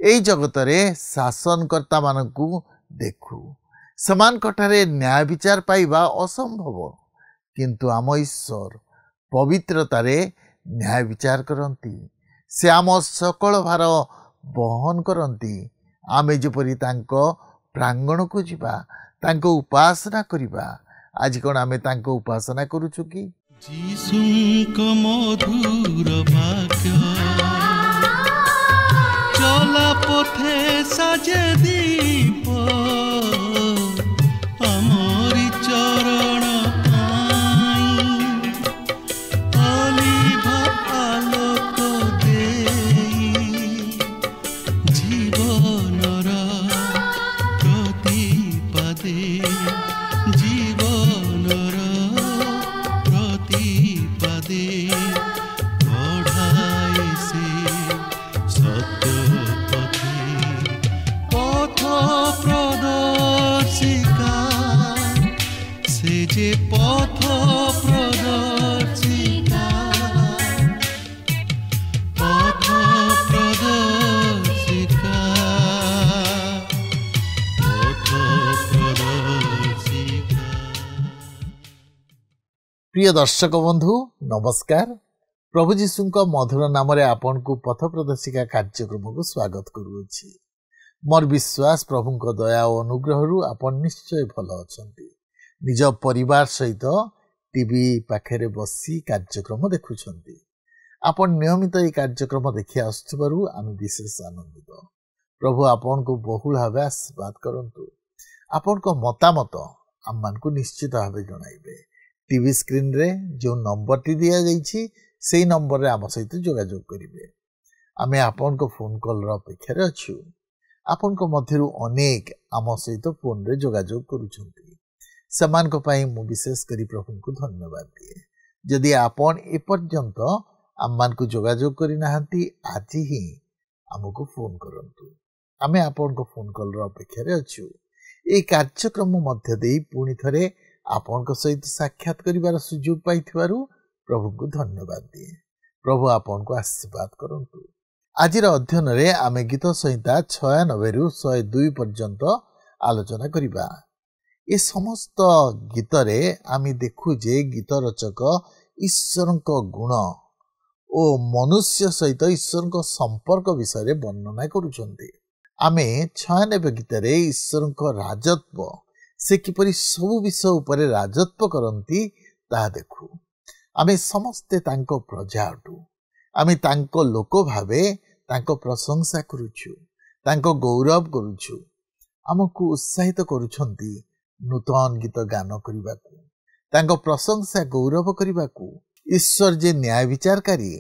एई जगतरे शासनकर्ता मानकु देखु समानकठारे न्याय विचार पाइबा असंभव किंतु आम ईश्वर पवित्रतारे न्याय विचार करती से आम सकल भार बहन करती आमे जेपरि तांको प्रांगण को जीवा तांको उपासना करिबा आज कोन आमे तांको उपासना करूछु कि जीसुंक मधुर वाक्य चला पथे साजे दीप आमरी चरण अलिभा आलोक देई जीवनर प्रतिपदे जीवनर प्रतिपदे बढ़ाए से सत्य पथ प्रदर्शिका से जे पथ प्रदर्शिका पथ प्रदर्शिका पथ प्रदर्शिका। प्रिय दर्शक बंधु नमस्कार। प्रभु जीशुंक मधुर नाम रे आपन को पथ प्रदर्शिका कार्यक्रम को स्वागत करूछि। मोर विश्वास प्रभुंक दया और अनुग्रह आपन निश्चय भल अछंती। निज परिवार सहित टीवी पाखरे बसी कार्यक्रम देखुछंती। आपन नियमित ये कार्यक्रम देखि आसुथिबारु आमे विशेष आनंदित। प्रभु आपन को बहुल भावे आशीर्वाद करंतु। आपन को मतामत आम्मान को निश्चित भावे जणाइबे। टीवी स्क्रीन रे जो नंबर टी दिया जाइछि सेही नंबर रे आम सहित जोगाजोग करिवे। आमे आपन को फोन कॉल रो अपेक्षा रे अछु। आपन को मध्यरु अनेक आम सहित फोन रे जोगाजोग करूछंती। समान को पाई मु विशेष करी प्रभु को धन्यवाद दिए। यदि आपन ए पर्यंत आम्मान को जोगाजोग करि नाहंती आज ही हमको फोन करंतु। आमे आपन को फोन कॉल रो अपेक्षा रे अछु। ए कार्यक्रम मध्य देई पुनी थरे आपन को सहित साक्षात करिवार सुयोग पाइथिबारु प्रभु को धन्यवाद दिए। प्रभु आपन को आशीर्वाद करंतु। आजिर अध्ययन रे आमे गीत संहिता 96 रु 102 पर्यंत आलोचना करिबा। ए समस्त गीत रे आमे देखु जे गीत रचक ईश्वरक गुण ओ मनुष्य सहित ईश्वरक संपर्क विषय रे वर्णना करूछन्ते। आमे 96 गीत रे ईश्वरक राजत्व से किपरि सब विषय उपरे राजत्व करंती ता देखु। आमे समस्ते तांको प्रजा अटु। आमे तांको लोक भावे तांको प्रशंसा करूछु तांको गौरव करूछु। आमको उत्साहित करूछंती नूतन गीत गान करिबाकू तांको प्रशंसा गौरव करिबाकू। ईश्वर जे न्याय विचारकारी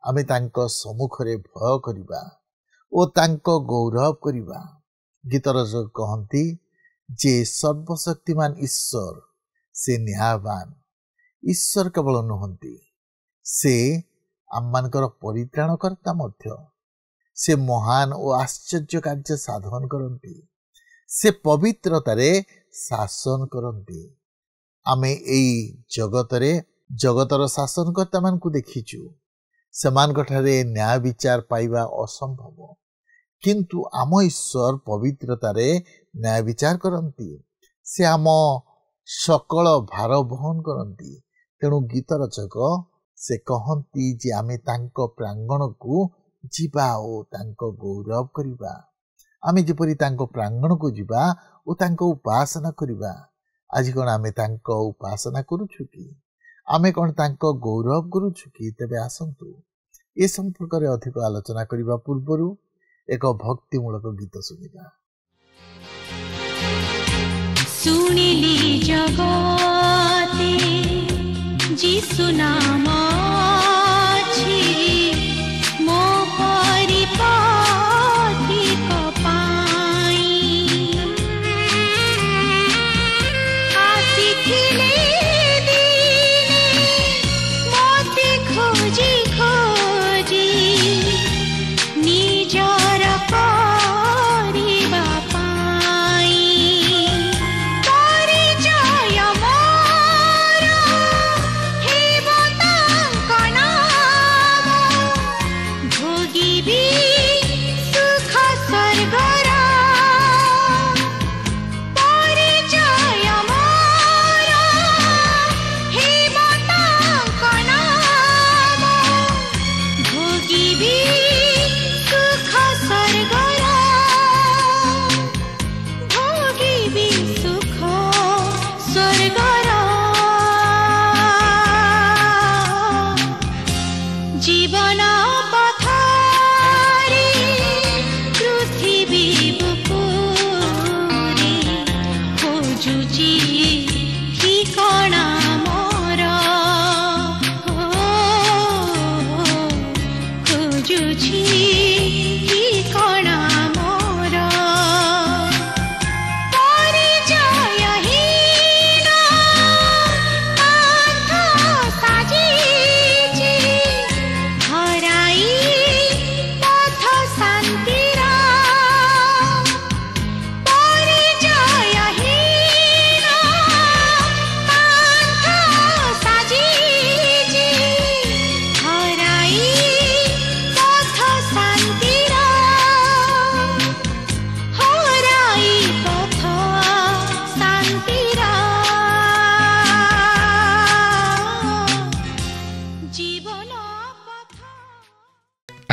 आमे तांको सम्मुख रे भय करिबा ओ तांको गौरव करिबा। गीतर जो कहंती जे सर्वशक्तिमान ईश्वर से न्यायवान ईश्वर केवल नुहंती से आममानकर परित्राणकर्ता मध्य से महान और आश्चर्य कार्य साधन करती से पवित्रतारे शासन करती। आमे एई जगतरे जगतर शासनकर्ता मान को देखिचु सेमानकठारे न्याय विचार पाइबा असंभव किंतु आम ईश्वर पवित्रतारे न्याय विचार करती से आम सकल भार बहन करती। तेणु गीत रचक से कहती जे आमे तांको प्रांगण को जीवा ओ तांको गौरव करिबा। आमे जेपरि तांको प्रांगण को जीवा ओ तांको उपासना करिबा। आज कोन आमे तांको उपासना करूछु कि आमे कोन तांको गौरव करूछु कि तबे आसंतु ए संपर्क रे अधिक आलोचना करिबा पूर्वरु एक भक्तिमूलक गीत सुनिबा। सुनिली जगते जीसु नाम अछि मो परिपाटी को पाई आसिथिले दिने मोते खोजी खोजी निजर परिबा पाई परिचय मोर हेबता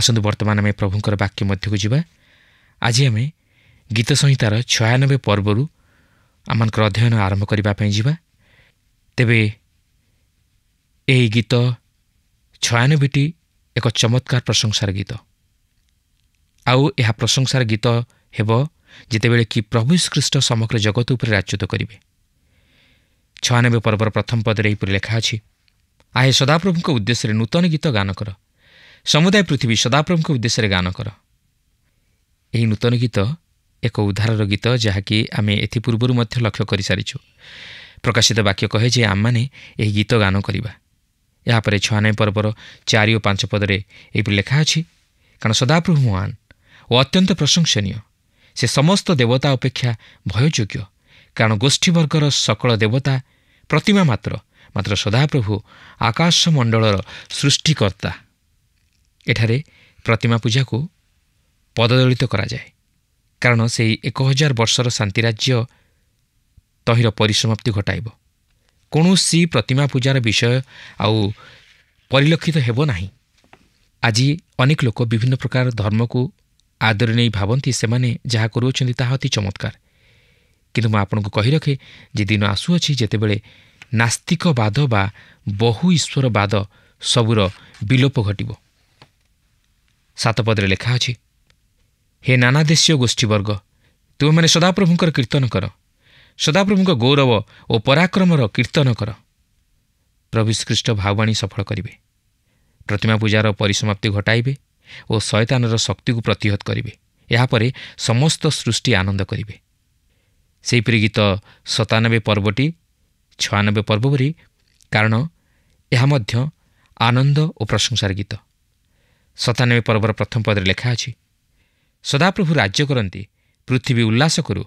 ଆସନ୍ତୁ ବର୍ତ୍ତମାନ ଆମେ ପ୍ରଭୁଙ୍କର ବାକ୍ୟ ମଧ୍ୟକୁ ଯିବା। ଆଜି ଆମେ ଗୀତ ସଂହିତାର 96 ପର୍ବରୁ ଆମମାନଙ୍କର ଅଧ୍ୟୟନ ଆରମ୍ଭ କରିବା ପାଇଁ ଯିବା। ତେବେ ଏହି ଗୀତ 96ଟି ଏକ ଚମତ୍କାର ପ୍ରଶଂସାର ଗୀତ। ଆଉ ଏହା ପ୍ରଶଂସାର ଗୀତ ହେବ ଯେତେବେଳେ କି ପ୍ରଭୁ ଶ୍ରୀଖ୍ରୀଷ୍ଟ ସମଗ୍ର ଜଗତ ଉପରେ ରାଜତ୍ୱ କରିବେ। 96 ପର୍ବର ପ୍ରଥମ ପଦରେ ଏହିପରି ଲେଖା ଅଛି, ଆହେ ସଦାପ୍ରଭୁଙ୍କ ଉଦ୍ଦେଶ୍ୟରେ ନୂତନ ଗୀତ ଗାନ କର, ସମୁଦାୟ ପୃଥିବୀ ସଦାପ୍ରଭୁଙ୍କ ଉଦ୍ଦେଶ୍ୟରେ ଗାନ କର। ଏହି ନୂତନ ଗୀତ ଏକ ଉଦ୍ଧାରର ଗୀତ, ଯାହାକି ଆମେ ଏଥିପୂର୍ବରୁ ମଧ୍ୟ ଲକ୍ଷ୍ୟ କରିସାରିଛୁ। ପ୍ରକାଶିତ ବାକ୍ୟ କହେ ଯେ ଆମମାନେ ଏହି ଗୀତ ଗାନ କରିବା। ଏହାପରେ 96 ପର୍ବର 4 ଓ 5 ପଦରେ ଏହିପରି ଲେଖା ଅଛି, କାରଣ ସଦାପ୍ରଭୁ ମହାନ ଓ ଅତ୍ୟନ୍ତ ପ୍ରଶଂସନୀୟ, ସେ ସମସ୍ତ ଦେବତା ଅପେକ୍ଷା ଭୟଯୋଗ୍ୟ, କାରଣ ଗୋଷ୍ଠୀବର୍ଗର ସକଳ ଦେବତା ପ୍ରତିମା ମାତ୍ର ସଦାପ୍ରଭୁ ଆକାଶମଣ୍ଡଳର ସୃଷ୍ଟିକର୍ତ୍ତା। ଏଠାରେ ପ୍ରତିମା ପୂଜାକୁ ପଦଦଳିତ କରାଯାଏ, କାରଣ ସେହି 1000 ବର୍ଷର ଶାନ୍ତିରାଜ୍ୟ ତହିଁର ପରିସମାପ୍ତି ଘଟାଇବ। କୌଣସି ପ୍ରତିମା ପୂଜାର ବିଷୟ ଆଉ ପରିଲକ୍ଷିତ ହେବ ନାହିଁ। ଆଜି ଅନେକ ଲୋକ ବିଭିନ୍ନ ପ୍ରକାର ଧର୍ମକୁ ଆଦରି ନେଇ ଭାବନ୍ତି ସେମାନେ ଯାହା କରୁଅଛନ୍ତି ତାହା ଅତି ଚମତ୍କାର। କିନ୍ତୁ ମୁଁ ଆପଣଙ୍କୁ କହି ରଖେ ଯେ ଦିନ ଆସୁଅଛି ଯେତେବେଳେ ନାସ୍ତିକବାଦ ବା ବହୁ ଈଶ୍ୱରବାଦ ସବୁର ବିଲୋପ ଘଟିବ। 7 ପଦରେ ଲେଖା ଅଛି, ହେ ନାନାଦେଶୀୟ ଗୋଷ୍ଠୀବର୍ଗ, ତୁମେମାନେ ସଦାପ୍ରଭୁଙ୍କର କୀର୍ତ୍ତନ କର, ସଦାପ୍ରଭୁଙ୍କ ଗୌରବ ଓ ପରାକ୍ରମର କୀର୍ତ୍ତନ କର। ପ୍ରଭୁ ଶ୍ରୀଖ୍ରୀଷ୍ଟ ଭାବବାଣୀ ସଫଳ କରିବେ, ପ୍ରତିମା ପୂଜାର ପରିସମାପ୍ତି ଘଟାଇବେ ଓ ଶୟତାନର ଶକ୍ତିକୁ ପ୍ରତିହତ କରିବେ। ଏହାପରେ ସମସ୍ତ ସୃଷ୍ଟି ଆନନ୍ଦ କରିବେ। ସେହିପରି ଗୀତ 97 ପର୍ବଟି 96 ପର୍ବ ପରି, କାରଣ ଏହା ମଧ୍ୟ ଆନନ୍ଦ ଓ ପ୍ରଶଂସାର ଗୀତ। 97 ପର୍ବର ପ୍ରଥମ ପଦରେ ଲେଖା ଅଛି, ସଦାପ୍ରଭୁ ରାଜ୍ୟ କରନ୍ତି, ପୃଥିବୀ ଉଲ୍ଲାସ କରୁ,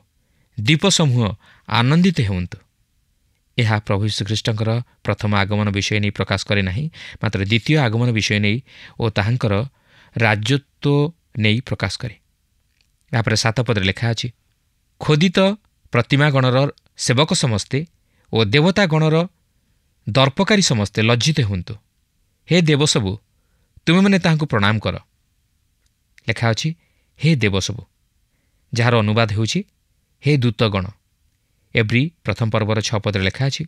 ଦ୍ୱୀପ ସମୂହ ଆନନ୍ଦିତ ହେଉନ୍ତୁ। ଏହା ପ୍ରଭୁ ଶ୍ରୀଖ୍ରୀଷ୍ଟଙ୍କର ପ୍ରଥମ ଆଗମନ ବିଷୟ ନେଇ ପ୍ରକାଶ କରେ ନାହିଁ, ମାତ୍ର ଦ୍ୱିତୀୟ ଆଗମନ ବିଷୟ ନେଇ ଓ ତାହାଙ୍କର ରାଜତ୍ୱ ନେଇ ପ୍ରକାଶ କରେ। ଏହାପରେ 7 ପଦରେ ଲେଖା ଅଛି, ଖୋଦିତ ପ୍ରତିମାଗଣର ସେବକ ସମସ୍ତେ ଓ ଦେବତାଗଣର ଦର୍ପକାରୀ ସମସ୍ତେ ଲଜ୍ଜିତ ହୁଅନ୍ତୁ। ହେ ଦେବ ସବୁ, ତୁମେମାନେ ତାହାଙ୍କୁ ପ୍ରଣାମ କର। ଲେଖା ଅଛି, ହେ ଦେବ ସବୁ, ଯାହାର ଅନୁବାଦ ହେଉଛି ହେ ଦୂତଗଣ। ଏବ୍ରୀ ପ୍ରଥମ ପର୍ବର 6 ପଦରେ ଲେଖା ଅଛି,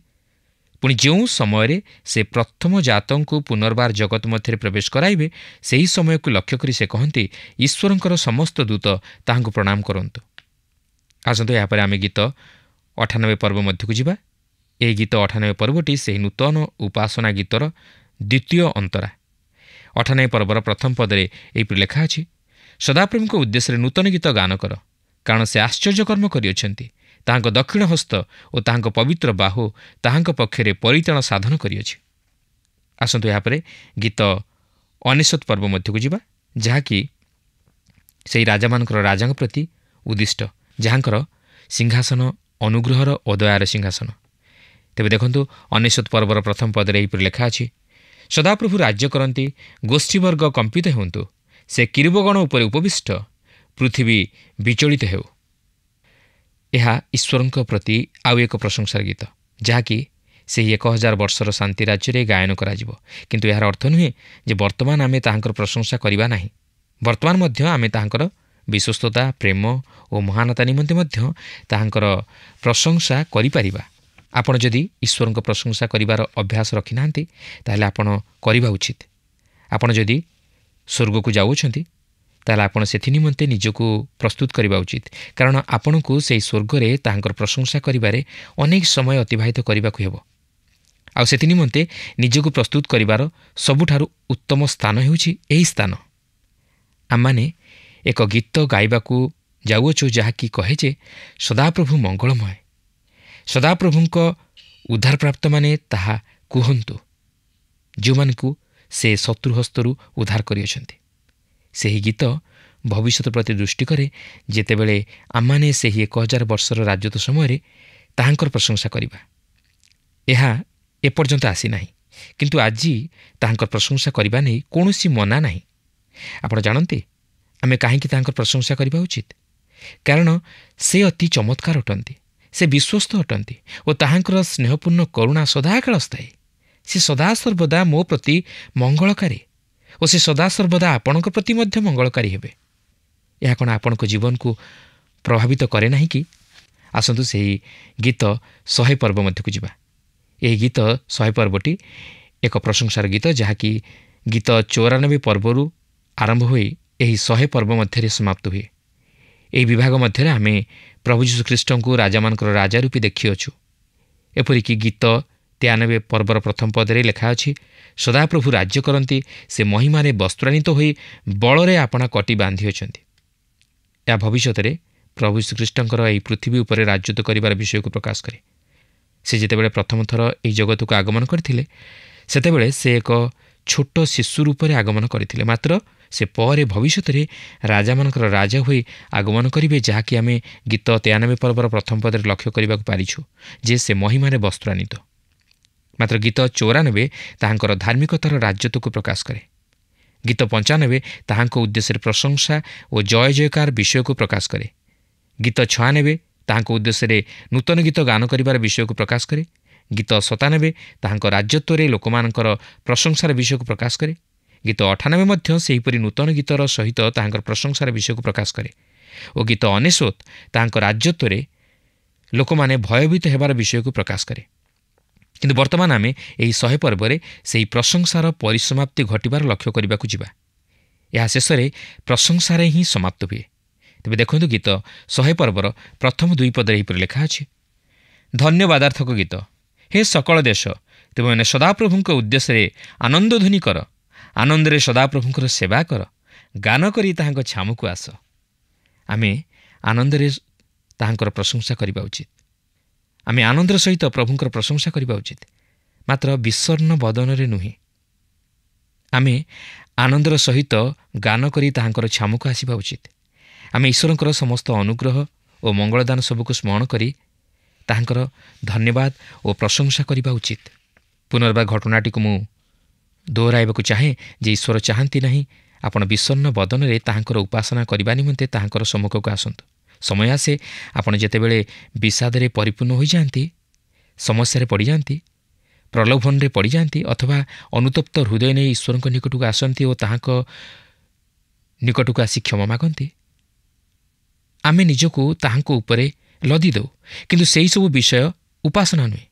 ପୁଣି ଯେଉଁ ସମୟରେ ସେ ପ୍ରଥମ ଜାତଙ୍କୁ ପୁନର୍ବାର ଜଗତ ମଧ୍ୟରେ ପ୍ରବେଶ କରାଇବେ, ସେହି ସମୟକୁ ଲକ୍ଷ୍ୟ କରି ସେ କହନ୍ତି, ଈଶ୍ୱରଙ୍କର ସମସ୍ତ ଦୂତ ତାହାଙ୍କୁ ପ୍ରଣାମ କରନ୍ତୁ। ଆସନ୍ତୁ ଏହାପରେ ଆମେ ଗୀତ 98 ପର୍ବ ମଧ୍ୟକୁ ଯିବା। ଏହି ଗୀତ 98 ପର୍ବଟି ସେହି ନୂତନ ଉପାସନା ଗୀତର ଦ୍ୱିତୀୟ ଅନ୍ତରା। 98 ପର୍ବର ପ୍ରଥମ ପଦରେ ଏହିପରି ଲେଖା ଅଛି, ସଦାପ୍ରଭୁଙ୍କ ଉଦ୍ଦେଶ୍ୟରେ ନୂତନ ଗୀତ ଗାନ କର, କାରଣ ସେ ଆଶ୍ଚର୍ଯ୍ୟକର୍ମ କରିଅଛନ୍ତି, ତାହାଙ୍କ ଦକ୍ଷିଣ ହସ୍ତ ଓ ତାହାଙ୍କ ପବିତ୍ର ବାହୁ ତାହାଙ୍କ ପକ୍ଷରେ ପରିତାଣ ସାଧନ କରିଅଛି। ଆସନ୍ତୁ ଏହାପରେ ଗୀତ 99 ପର୍ବ ମଧ୍ୟକୁ ଯିବା, ଯାହାକି ସେହି ରାଜାମାନଙ୍କର ରାଜାଙ୍କ ପ୍ରତି ଉଦ୍ଦିଷ୍ଟ, ଯାହାଙ୍କର ସିଂହାସନ ଅନୁଗ୍ରହର ଓ ଦୟାର ସିଂହାସନ। ତେବେ ଦେଖନ୍ତୁ 99 ପର୍ବର ପ୍ରଥମ ପଦରେ ଏହିପରି ଲେଖା ଅଛି, ସଦାପ୍ରଭୁ ରାଜ୍ୟ କରନ୍ତି, ଗୋଷ୍ଠୀବର୍ଗ କମ୍ପିତ ହୁଅନ୍ତୁ, ସେ କିରୁବଗଣ ଉପରେ ଉପବିଷ୍ଟ, ପୃଥିବୀ ବିଚଳିତ ହେଉ। ଏହା ଈଶ୍ୱରଙ୍କ ପ୍ରତି ଆଉ ଏକ ପ୍ରଶଂସାର ଗୀତ, ଯାହାକି ସେହି 1000 ବର୍ଷର ଶାନ୍ତି ରାଜ୍ୟରେ ଗାୟନ କରାଯିବ। କିନ୍ତୁ ଏହାର ଅର୍ଥ ନୁହେଁ ଯେ ବର୍ତ୍ତମାନ ଆମେ ତାହାଙ୍କର ପ୍ରଶଂସା କରିବା ନାହିଁ। ବର୍ତ୍ତମାନ ମଧ୍ୟ ଆମେ ତାହାଙ୍କର ବିଶ୍ୱସ୍ତତା, ପ୍ରେମ ଓ ମହାନତା ନିମନ୍ତେ ମଧ୍ୟ ତାହାଙ୍କର ପ୍ରଶଂସା କରିପାରିବା। ଆପଣ ଯଦି ଈଶ୍ୱରଙ୍କ ପ୍ରଶଂସା କରିବାର ଅଭ୍ୟାସ ରଖିନାହାନ୍ତି, ତାହେଲେ ଆପଣ କରିବା ଉଚିତ। ଆପଣ ଯଦି ସ୍ୱର୍ଗକୁ ଯାଉଅଛନ୍ତି, ତାହେଲେ ଆପଣ ସେଥି ନିମନ୍ତେ ନିଜକୁ ପ୍ରସ୍ତୁତ କରିବା ଉଚିତ, କାରଣ ଆପଣଙ୍କୁ ସେହି ସ୍ୱର୍ଗରେ ତାହାଙ୍କର ପ୍ରଶଂସା କରିବାରେ ଅନେକ ସମୟ ଅତିବାହିତ କରିବାକୁ ହେବ। ଆଉ ସେଥି ନିମନ୍ତେ ନିଜକୁ ପ୍ରସ୍ତୁତ କରିବାର ସବୁଠାରୁ ଉତ୍ତମ ସ୍ଥାନ ହେଉଛି ଏହି ସ୍ଥାନ। ଆମମାନେ ଏକ ଗୀତ ଗାଇବାକୁ ଯାଉଅଛୁ, ଯାହାକି କହେ ଯେ ସଦାପ୍ରଭୁ ମଙ୍ଗଳମୟ। ସଦାପ୍ରଭୁଙ୍କ ଉଦ୍ଧାରପ୍ରାପ୍ତମାନେ ତାହା କୁହନ୍ତୁ, ଯେଉଁମାନଙ୍କୁ ସେ ଶତ୍ରୁ ହସ୍ତରୁ ଉଦ୍ଧାର କରିଅଛନ୍ତି। ସେହି ଗୀତ ଭବିଷ୍ୟତ ପ୍ରତି ଦୃଷ୍ଟି କରେ, ଯେତେବେଳେ ଆମମାନେ ସେହି 1000 ବର୍ଷର ରାଜତ୍ୱ ସମୟରେ ତାହାଙ୍କର ପ୍ରଶଂସା କରିବା। ଏହା ଏପର୍ଯ୍ୟନ୍ତ ଆସିନାହିଁ, କିନ୍ତୁ ଆଜି ତାହାଙ୍କର ପ୍ରଶଂସା କରିବା ନେଇ କୌଣସି ମନା ନାହିଁ। ଆପଣ ଜାଣନ୍ତି ଆମେ କାହିଁକି ତାହାଙ୍କର ପ୍ରଶଂସା କରିବା ଉଚିତ? କାରଣ ସେ ଅତି ଚମତ୍କାର ଅଟନ୍ତି, ସେ ବିଶ୍ୱସ୍ତ ଅଟନ୍ତି ଓ ତାହାଙ୍କର ସ୍ନେହପୂର୍ଣ୍ଣ କରୁଣା ସଦାକାଳ ସ୍ଥାୟୀ। ସେ ସଦାସର୍ବଦା ମୋ ପ୍ରତି ମଙ୍ଗଳକାରୀ ଓ ସେ ସଦାସର୍ବଦା ଆପଣଙ୍କ ପ୍ରତି ମଧ୍ୟ ମଙ୍ଗଳକାରୀ ହେବେ। ଏହା କ'ଣ ଆପଣଙ୍କ ଜୀବନକୁ ପ୍ରଭାବିତ କରେ ନାହିଁ କି? ଆସନ୍ତୁ ସେହି ଗୀତ 100 ପର୍ବ ମଧ୍ୟକୁ ଯିବା। ଏହି ଗୀତ 100 ପର୍ବଟି ଏକ ପ୍ରଶଂସାର ଗୀତ, ଯାହାକି ଗୀତ 94 ପର୍ବରୁ ଆରମ୍ଭ ହୋଇ ଏହି 100 ପର୍ବ ମଧ୍ୟରେ ସମାପ୍ତ ହୁଏ। ଏହି ବିଭାଗ ମଧ୍ୟରେ ଆମେ ପ୍ରଭୁ ଯୀଶୁଖ୍ରୀଷ୍ଟଙ୍କୁ ରାଜାମାନଙ୍କର ରାଜା ରୂପେ ଦେଖିଅଛୁ। ଏପରିକି ଗୀତ 93 ପର୍ବର ପ୍ରଥମ ପଦରେ ଲେଖା ଅଛି, ସଦାପ୍ରଭୁ ରାଜ୍ୟ କରନ୍ତି, ସେ ମହିମାରେ ବସ୍ତ୍ରାନ୍ୱିତ ହୋଇ ବଳରେ ଆପଣା କଟି ବାନ୍ଧିଅଛନ୍ତି। ଏହା ଭବିଷ୍ୟତରେ ପ୍ରଭୁ ଶ୍ରୀଖ୍ରୀଷ୍ଟଙ୍କର ଏହି ପୃଥିବୀ ଉପରେ ରାଜତ୍ୱ କରିବାର ବିଷୟକୁ ପ୍ରକାଶ କରେ। ସେ ଯେତେବେଳେ ପ୍ରଥମ ଥର ଏହି ଜଗତକୁ ଆଗମନ କରିଥିଲେ, ସେତେବେଳେ ସେ ଏକ ଛୋଟ ଶିଶୁ ରୂପରେ ଆଗମନ କରିଥିଲେ। ମାତ୍ର ସେ ପରେ ଭବିଷ୍ୟତରେ ରାଜାମାନଙ୍କର ରାଜା ହୋଇ ଆଗମନ କରିବେ, ଯାହାକି ଆମେ ଗୀତ 93 ପର୍ବର ପ୍ରଥମ ପଦରେ ଲକ୍ଷ୍ୟ କରିବାକୁ ପାରିଛୁ ଯେ ସେ ମହିମାରେ ବସ୍ତ୍ରାନ୍ୱିତ। ମାତ୍ର ଗୀତ 94 ତାହାଙ୍କର ଧାର୍ମିକତାର ରାଜତ୍ୱକୁ ପ୍ରକାଶ କରେ। ଗୀତ 95 ତାହାଙ୍କ ଉଦ୍ଦେଶ୍ୟରେ ପ୍ରଶଂସା ଓ ଜୟ ଜୟକାର ବିଷୟକୁ ପ୍ରକାଶ କରେ। ଗୀତ 96 ତାହାଙ୍କ ଉଦ୍ଦେଶ୍ୟରେ ନୂତନ ଗୀତ ଗାନ କରିବାର ବିଷୟକୁ ପ୍ରକାଶ କରେ। ଗୀତ 97 ତାହାଙ୍କ ରାଜତ୍ୱରେ ଲୋକମାନଙ୍କର ପ୍ରଶଂସାର ବିଷୟକୁ ପ୍ରକାଶ କରେ। ଗୀତ 98 ମଧ୍ୟ ସେହିପରି ନୂତନ ଗୀତର ସହିତ ତାହାଙ୍କର ପ୍ରଶଂସାର ବିଷୟକୁ ପ୍ରକାଶ କରେ। ଓ ଗୀତ 99 ତାହାଙ୍କ ରାଜତ୍ୱରେ ଲୋକମାନେ ଭୟଭୀତ ହେବାର ବିଷୟକୁ ପ୍ରକାଶ କରେ। କିନ୍ତୁ ବର୍ତ୍ତମାନ ଆମେ ଏହି 100 ପର୍ବରେ ସେହି ପ୍ରଶଂସାର ପରିସମାପ୍ତି ଘଟିବାର ଲକ୍ଷ୍ୟ କରିବାକୁ ଯିବା। ଏହା ଶେଷରେ ପ୍ରଶଂସାରେ ହିଁ ସମାପ୍ତ ହୁଏ। ତେବେ ଦେଖନ୍ତୁ, ଗୀତ 100 ପର୍ବର ପ୍ରଥମ 2 ପଦରେ ଏହିପରି ଲେଖା ଅଛି, ଧନ୍ୟବାଦାର୍ଥକ ଗୀତ, ହେ ସକଳ ଦେଶ, ତୁମେମାନେ ସଦାପ୍ରଭୁଙ୍କ ଉଦ୍ଦେଶ୍ୟରେ ଆନନ୍ଦଧ୍ୱନି କର, ଆନନ୍ଦରେ ସଦାପ୍ରଭୁଙ୍କର ସେବା କର, ଗାନ କରି ତାହାଙ୍କ ଛାମୁକୁ ଆସ। ଆମେ ଆନନ୍ଦରେ ତାହାଙ୍କର ପ୍ରଶଂସା କରିବା ଉଚିତ। ଆମେ ଆନନ୍ଦର ସହିତ ପ୍ରଭୁଙ୍କର ପ୍ରଶଂସା କରିବା ଉଚିତ, ମାତ୍ର ବିଷର୍ଣ୍ଣ ବଦନରେ ନୁହେଁ। ଆମେ ଆନନ୍ଦର ସହିତ ଗାନ କରି ତାହାଙ୍କର ଛାମୁକୁ ଆସିବା ଉଚିତ। ଆମେ ଈଶ୍ୱରଙ୍କର ସମସ୍ତ ଅନୁଗ୍ରହ ଓ ମଙ୍ଗଳଦାନ ସବୁକୁ ସ୍ମରଣ କରି ତାହାଙ୍କର ଧନ୍ୟବାଦ ଓ ପ୍ରଶଂସା କରିବା ଉଚିତ। ପୁନର୍ବାର ଘଟଣାଟିକୁ ମୁଁ ଦୋହରାଇବାକୁ ଚାହେଁ ଯେ ଈଶ୍ୱର ଚାହାନ୍ତି ନାହିଁ ଆପଣ ବିଷର୍ଣ୍ଣ ବଦନରେ ତାହାଙ୍କର ଉପାସନା କରିବା ନିମନ୍ତେ ତାହାଙ୍କର ସମ୍ମୁଖକୁ ଆସନ୍ତୁ। ସମୟ ଆସେ ଆପଣ ଯେତେବେଳେ ବିଷାଦରେ ପରିପୂର୍ଣ୍ଣ ହୋଇଯାଆନ୍ତି, ସମସ୍ୟାରେ ପଡ଼ିଯାଆନ୍ତି, ପ୍ରଲୋଭନରେ ପଡ଼ିଯାଆନ୍ତି, ଅଥବା ଅନୁତପ୍ତ ହୃଦୟ ନେଇ ଈଶ୍ୱରଙ୍କ ନିକଟକୁ ଆସନ୍ତି ଓ ତାହାଙ୍କ ନିକଟକୁ ଆସି କ୍ଷମା ମାଗନ୍ତି। ଆମେ ନିଜକୁ ତାହାଙ୍କ ଉପରେ ଲଦି ଦେଉ, କିନ୍ତୁ ସେହିସବୁ ବିଷୟ ଉପାସନା ନୁହେଁ।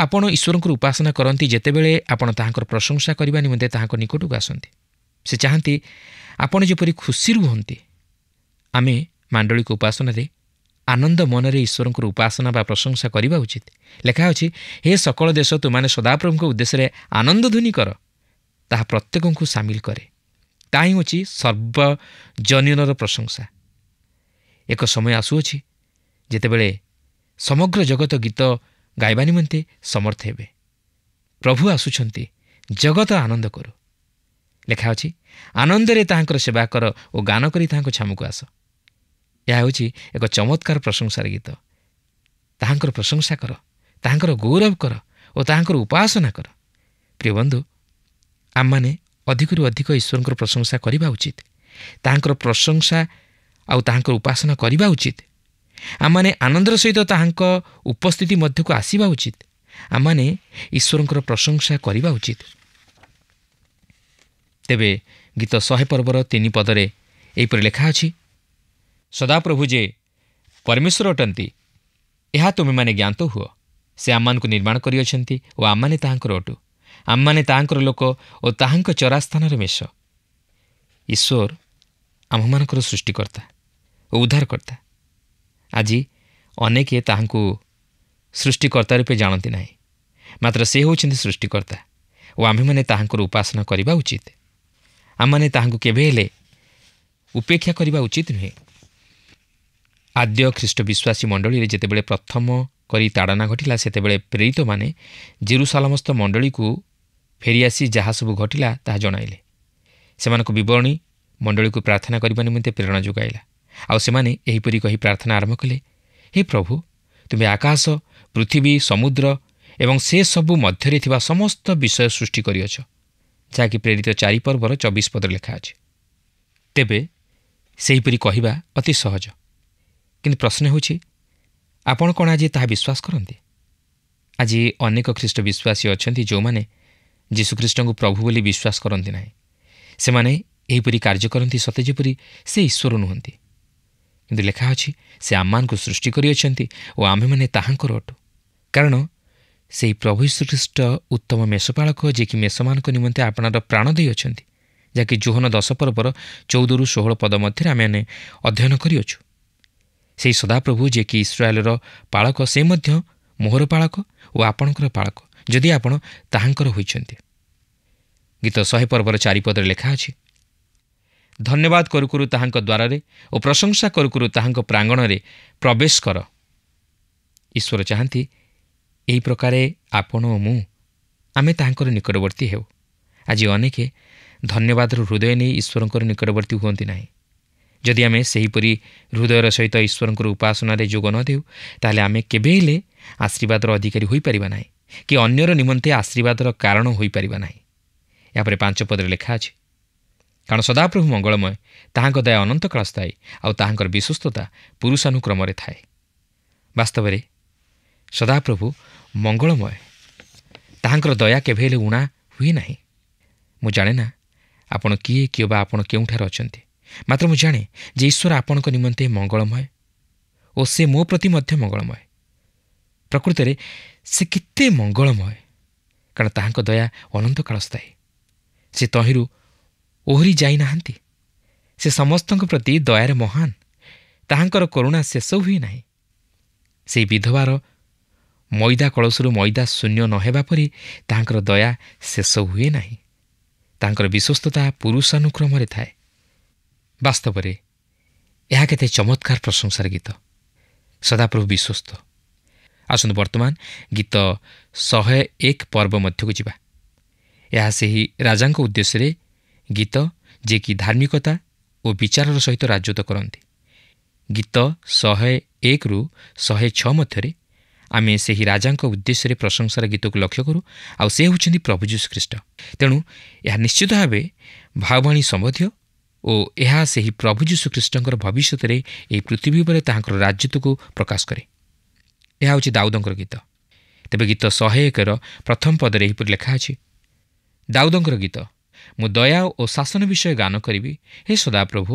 ଆପଣ ଈଶ୍ୱରଙ୍କର ଉପାସନା କରନ୍ତି ଯେତେବେଳେ ଆପଣ ତାହାଙ୍କର ପ୍ରଶଂସା କରିବା ନିମନ୍ତେ ତାହାଙ୍କ ନିକଟକୁ ଆସନ୍ତି। ସେ ଚାହାନ୍ତି ଆପଣ ଯେପରି ଖୁସି ରୁହନ୍ତି। ଆମେ ମାଣ୍ଡଳିକ ଉପାସନାରେ ଆନନ୍ଦ ମନରେ ଈଶ୍ୱରଙ୍କର ଉପାସନା ବା ପ୍ରଶଂସା କରିବା ଉଚିତ। ଲେଖା ଅଛି, ହେ ସକଳ ଦେଶ, ତୁମାନେ ସଦାପ୍ରଭୁଙ୍କ ଉଦ୍ଦେଶ୍ୟରେ ଆନନ୍ଦଧ୍ୱନି କର। ତାହା ପ୍ରତ୍ୟେକଙ୍କୁ ସାମିଲ କରେ। ତାହା ହିଁ ହେଉଛି ସର୍ବଜନୀନର ପ୍ରଶଂସା। ଏକ ସମୟ ଆସୁଅଛି ଯେତେବେଳେ ସମଗ୍ର ଜଗତ ଗୀତ ଗାଇବା ନିମନ୍ତେ ସମର୍ଥ ହେବେ। ପ୍ରଭୁ ଆସୁଛନ୍ତି, ଜଗତ ଆନନ୍ଦ କରୁ। ଲେଖା ଅଛି, ଆନନ୍ଦରେ ତାହାଙ୍କର ସେବା କର ଓ ଗାନ କରି ତାହାଙ୍କ ଛାମୁକୁ ଆସ। ଏହା ହେଉଛି ଏକ ଚମତ୍କାର ପ୍ରଶଂସାର ଗୀତ। ତାହାଙ୍କର ପ୍ରଶଂସା କର, ତାହାଙ୍କର ଗୌରବ କର ଓ ତାହାଙ୍କର ଉପାସନା କର। ପ୍ରିୟ ବନ୍ଧୁ, ଆମମାନେ ଅଧିକରୁ ଅଧିକ ଈଶ୍ୱରଙ୍କର ପ୍ରଶଂସା କରିବା ଉଚିତ। ତାହାଙ୍କର ପ୍ରଶଂସା ଆଉ ତାହାଙ୍କର ଉପାସନା କରିବା ଉଚିତ। ଆମମାନେ ଆନନ୍ଦର ସହିତ ତାହାଙ୍କ ଉପସ୍ଥିତି ମଧ୍ୟକୁ ଆସିବା ଉଚିତ। ଆମମାନେ ଈଶ୍ୱରଙ୍କର ପ୍ରଶଂସା କରିବା ଉଚିତ। ତେବେ ଗୀତ 100 ପର୍ବର 3 ପଦରେ ଏହିପରି ଲେଖା ଅଛି, ସଦାପ୍ରଭୁ ଯେ ପରମେଶ୍ୱର ଅଟନ୍ତି, ଏହା ତୁମେମାନେ ଜ୍ଞାତ ହୁଅ। ସେ ଆମମାନଙ୍କୁ ନିର୍ମାଣ କରିଅଛନ୍ତି ଓ ଆମମାନେ ତାହାଙ୍କର ଅଟୁ। ଆମମାନେ ତାହାଙ୍କର ଲୋକ ଓ ତାହାଙ୍କ ଚରାସ୍ଥାନର ମେଷ। ଈଶ୍ୱର ଆମମାନଙ୍କର ସୃଷ୍ଟିକର୍ତ୍ତା ଓ ଉଦ୍ଧାରକର୍ତ୍ତା। ଆଜି ଅନେକ ତାହାଙ୍କୁ ସୃଷ୍ଟିକର୍ତ୍ତା ରୂପେ ଜାଣନ୍ତି ନାହିଁ, ମାତ୍ର ସେ ହେଉଛନ୍ତି ସୃଷ୍ଟିକର୍ତ୍ତା ଓ ଆମ୍ଭେମାନେ ତାହାଙ୍କର ଉପାସନା କରିବା ଉଚିତ। ଆମମାନେ ତାହାଙ୍କୁ କେବେ ହେଲେ ଉପେକ୍ଷା କରିବା ଉଚିତ ନୁହେଁ। ଆଦ୍ୟ ଖ୍ରୀଷ୍ଟ ବିଶ୍ୱାସୀ ମଣ୍ଡଳୀରେ ଯେତେବେଳେ ପ୍ରଥମ କରି ତାଡ଼ନା ଘଟିଲା, ସେତେବେଳେ ପ୍ରେରିତମାନେ ଜେରୁସାଲେମସ୍ଥ ମଣ୍ଡଳୀକୁ ଫେରିଆସି ଯାହା ସବୁ ଘଟିଲା ତାହା ଜଣାଇଲେ। ସେମାନଙ୍କ ବିବରଣୀ ମଣ୍ଡଳୀକୁ ପ୍ରାର୍ଥନା କରିବା ନିମନ୍ତେ ପ୍ରେରଣା ଯୋଗାଇଲା। ଆଉ ସେମାନେ ଏହିପରି କହି ପ୍ରାର୍ଥନା ଆରମ୍ଭ କଲେ, ହେ ପ୍ରଭୁ, ତୁମେ ଆକାଶ, ପୃଥିବୀ, ସମୁଦ୍ର ଏବଂ ସେ ସବୁ ମଧ୍ୟରେ ଥିବା ସମସ୍ତ ବିଷୟ ସୃଷ୍ଟି କରିଅଛ, ଯାହାକି ପ୍ରେରିତ 4 ପର୍ବର 24 ପଦରେ ଲେଖା ଅଛି। ତେବେ ସେହିପରି କହିବା ଅତି ସହଜ, କିନ୍ତୁ ପ୍ରଶ୍ନ ହେଉଛି, ଆପଣ କ'ଣ ଆଜି ତାହା ବିଶ୍ୱାସ କରନ୍ତି? ଆଜି ଅନେକ ଖ୍ରୀଷ୍ଟ ବିଶ୍ୱାସୀ ଅଛନ୍ତି ଯେଉଁମାନେ ଯୀଶୁଖ୍ରୀଷ୍ଟଙ୍କୁ ପ୍ରଭୁ ବୋଲି ବିଶ୍ୱାସ କରନ୍ତି ନାହିଁ। ସେମାନେ ଏହିପରି କାର୍ଯ୍ୟ କରନ୍ତି ସତେ ଯେପରି ସେ ଈଶ୍ୱର ନୁହନ୍ତି। କିନ୍ତୁ ଲେଖା ଅଛି ସେ ଆମମାନଙ୍କୁ ସୃଷ୍ଟି କରିଅଛନ୍ତି ଓ ଆମ୍ଭେମାନେ ତାହାଙ୍କର ଅଟୁ। କାରଣ ସେହି ପ୍ରଭୁ ଯୀଶୁଖ୍ରୀଷ୍ଟ ଉତ୍ତମ ମେଷପାଳକ, ଯିଏକି ମେଷମାନଙ୍କ ନିମନ୍ତେ ଆପଣାର ପ୍ରାଣ ଦେଇଅଛନ୍ତି, ଯାହାକି ଯୋହନ 10 ପର୍ବର 14-16 ପଦ ମଧ୍ୟରେ ଆମେମାନେ ଅଧ୍ୟୟନ କରିଅଛୁ। ସେହି ସଦାପ୍ରଭୁ ଯିଏକି ଇସ୍ରାଏଲର ପାଳକ, ସେ ମଧ୍ୟ ମୋହର ପାଳକ ଓ ଆପଣଙ୍କର ପାଳକ, ଯଦି ଆପଣ ତାହାଙ୍କର ହୋଇଛନ୍ତି। ଗୀତ 100 ପର୍ବର 4 ପଦରେ ଲେଖା ଅଛି, ଧନ୍ୟବାଦ କରୁ କରୁ ତାହାଙ୍କ ଦ୍ୱାରରେ ଓ ପ୍ରଶଂସା କରୁ କରୁ ତାହାଙ୍କ ପ୍ରାଙ୍ଗଣରେ ପ୍ରବେଶ କର। ଈଶ୍ୱର ଚାହାନ୍ତି ଏହି ପ୍ରକାରେ ଆପଣ ଓ ମୁଁ ଆମେ ତାହାଙ୍କର ନିକଟବର୍ତ୍ତୀ ହେଉ। ଆଜି ଅନେକ ଧନ୍ୟବାଦର ହୃଦୟ ନେଇ ଈଶ୍ୱରଙ୍କର ନିକଟବର୍ତ୍ତୀ ହୁଅନ୍ତି ନାହିଁ। ଯଦି ଆମେ ସେହିପରି ହୃଦୟର ସହିତ ଈଶ୍ୱରଙ୍କର ଉପାସନାରେ ଯୋଗ ନ ଦେଉ, ତାହେଲେ ଆମେ କେବେ ହେଲେ ଆଶୀର୍ବାଦର ଅଧିକାରୀ ହୋଇପାରିବା ନାହିଁ କି ଅନ୍ୟର ନିମନ୍ତେ ଆଶୀର୍ବାଦର କାରଣ ହୋଇପାରିବା ନାହିଁ। ଏହାପରେ 5 ପଦରେ ଲେଖା ଅଛି, କାରଣ ସଦାପ୍ରଭୁ ମଙ୍ଗଳମୟ, ତାହାଙ୍କ ଦୟା ଅନନ୍ତ କାଳ ସ୍ଥାୟୀ, ଆଉ ତାହାଙ୍କର ବିଶ୍ୱସ୍ତତା ପୁରୁଷାନୁକ୍ରମରେ ଥାଏ। ବାସ୍ତବରେ ସଦାପ୍ରଭୁ ମଙ୍ଗଳମୟ, ତାହାଙ୍କର ଦୟା କେବେ ହେଲେ ଉଣା ହୁଏ ନାହିଁ। ମୁଁ ଜାଣେ ନା ଆପଣ କିଏ ବା ଆପଣ କେଉଁଠାରେ ଅଛନ୍ତି, ମାତ୍ର ମୁଁ ଜାଣେ ଯେ ଈଶ୍ୱର ଆପଣଙ୍କ ନିମନ୍ତେ ମଙ୍ଗଳମୟ ଓ ସେ ମୋ ପ୍ରତି ମଧ୍ୟ ମଙ୍ଗଳମୟ। ପ୍ରକୃତରେ ସେ କେତେ ମଙ୍ଗଳମୟ, କାରଣ ତାହାଙ୍କ ଦୟା ଅନନ୍ତ କାଳ ସ୍ଥାୟୀ। ସେ ତହିଁରୁ ଓହରି ଯାଇନାହାନ୍ତି। ସେ ସମସ୍ତଙ୍କ ପ୍ରତି ଦୟାରେ ମହାନ। ତାହାଙ୍କର କରୁଣା ଶେଷ ହୁଏ ନାହିଁ। ସେହି ବିଧବାର ମଇଦା କଳସରୁ ମଇଦା ଶୂନ୍ୟ ନ ହେବା ପରି ତାହାଙ୍କର ଦୟା ଶେଷ ହୁଏ ନାହିଁ। ତାଙ୍କର ବିଶ୍ୱସ୍ତତା ପୁରୁଷାନୁକ୍ରମରେ ଥାଏ। ବାସ୍ତବରେ ଏହା କେତେ ଚମତ୍କାର ପ୍ରଶଂସାର ଗୀତ। ସଦାପ୍ରଭୁ ବିଶ୍ୱସ୍ତ। ଆସନ୍ତୁ ବର୍ତ୍ତମାନ ଗୀତ 101 ପର୍ବ ମଧ୍ୟକୁ ଯିବା। ଏହା ସେହି ରାଜାଙ୍କ ଉଦ୍ଦେଶ୍ୟରେ ଗୀତ, ଯିଏକି ଧାର୍ମିକତା ଓ ବିଚାରର ସହିତ ରାଜତ୍ୱ କରନ୍ତି। ଗୀତ 101ରୁ 106 ମଧ୍ୟରେ ଆମେ ସେହି ରାଜାଙ୍କ ଉଦ୍ଦେଶ୍ୟରେ ପ୍ରଶଂସାର ଗୀତକୁ ଲକ୍ଷ୍ୟ କରୁ, ଆଉ ସେ ହେଉଛନ୍ତି ପ୍ରଭୁ ଯୀଶୁଖ୍ରୀଷ୍ଟ। ତେଣୁ ଏହା ନିଶ୍ଚିତ ଭାବେ ଭାବବାଣୀ ସମ୍ବନ୍ଧୀୟ ଓ ଏହା ସେହି ପ୍ରଭୁ ଯୀଶୁଖ୍ରୀଷ୍ଟଙ୍କର ଭବିଷ୍ୟତରେ ଏହି ପୃଥିବୀ ଉପରେ ତାହାଙ୍କର ରାଜତ୍ୱକୁ ପ୍ରକାଶ କରେ। ଏହା ହେଉଛି ଦାଉଦଙ୍କର ଗୀତ। ତେବେ ଗୀତ 101ର ପ୍ରଥମ ପଦରେ ଏହିପରି ଲେଖା ଅଛି, ଦାଉଦଙ୍କର ଗୀତ, ମୁଁ ଦୟା ଓ ଶାସନ ବିଷୟ ଗାନ କରିବି। ହେ ସଦାପ୍ରଭୁ,